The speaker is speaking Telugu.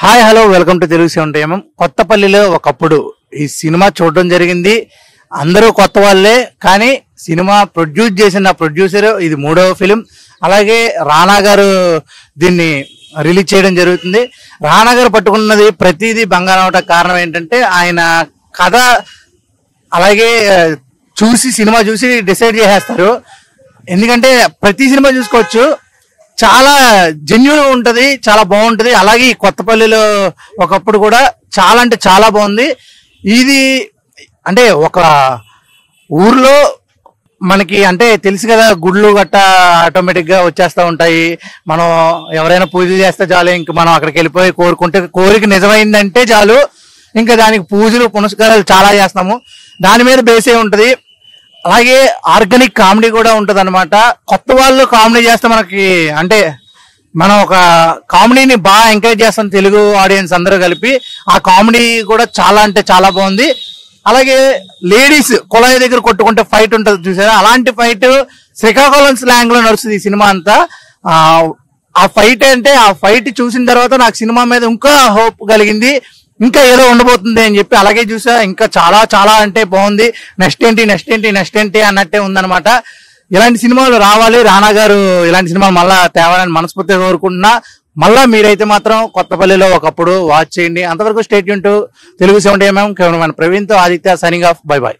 Hi hello welcome to Telugu 70mm. కొత్తపల్లిలో ఒకప్పుడు ఈ సినిమా చూడడం జరిగింది. అందరూ కొత్త వాళ్ళే, కానీ సినిమా ప్రొడ్యూస్ చేసిన ప్రొడ్యూసర్ ఇది 3వ ఫిలిం. అలాగే రానా గారు దీన్ని రిలీజ్ చేయడం జరుగుతుంది. రానా గారు పట్టుకున్నది ప్రతిదీ బంగారం అవట కారణం ఏంటంటే ఆయన కథ అలాగే సినిమా చూసి డిసైడ్ చేసేస్తారు. ఎందుకంటే ప్రతి సినిమా చూసుకోవచ్చు, చాలా జెన్యూన్ ఉంటది, చాలా బాగుంటది. అలాగే ఈ కొత్తపల్లిలో ఒకప్పుడు కూడా చాలా అంటే చాలా బాగుంది. ఇది అంటే ఒక ఊర్లో మనకి అంటే తెలుసు కదా, గుళ్ళు గట్ట ఆటోమేటిక్ గా వచ్చేస్తా ఉంటాయి. మనం ఎవరైనా పూజలు చేస్తే చాలు, ఇంక మనం అక్కడికి వెళ్ళిపోయి కోరుకుంటే కోరిక నిజమైందంటే చాలు, ఇంకా దానికి పూజలు పునస్కారాలు చాలా చేస్తాము. దాని మీద బేసే ఉంటది. అలాగే ఆర్గానిక్ కామెడీ కూడా ఉంటది అనమాట. కొత్త వాళ్ళు కామెడీ చేస్తే మనకి అంటే మనం ఒక కామెడీని బాగా ఎంకరేజ్ చేస్తాం తెలుగు ఆడియన్స్ అందరూ కలిపి. ఆ కామెడీ కూడా చాలా అంటే చాలా బాగుంది. అలాగే లేడీస్ కుళాయి దగ్గర కొట్టుకుంటే ఫైట్ ఉంటది చూసారా, అలాంటి ఫైట్ శ్రీకాకుళం స్లాంగ్ లో నడుస్తుంది ఈ సినిమా అంతా. ఆ ఫైట్ అంటే ఆ ఫైట్ చూసిన తర్వాత నాకు సినిమా మీద ఇంకా హోప్ కలిగింది, ఇంకా ఏదో ఉండబోతుంది అని చెప్పి. అలాగే చూసా, ఇంకా చాలా చాలా అంటే బాగుంది. నెక్స్ట్ ఏంటి అన్నట్టే ఉందన్నమాట. ఇలాంటి సినిమాలు రావాలి, రానా గారు ఇలాంటి సినిమాలు మళ్ళా తేవాలని మనస్ఫూర్తిగా కోరుకుంటున్నా. మళ్ళా మీరైతే మాత్రం కొత్తపల్లిలో ఒకప్పుడు వాచ్ చేయండి. అంతవరకు stay tune to Telugu 70mm. కేవలం ప్రవీణ్ తో Aditya signing off. Bye bye.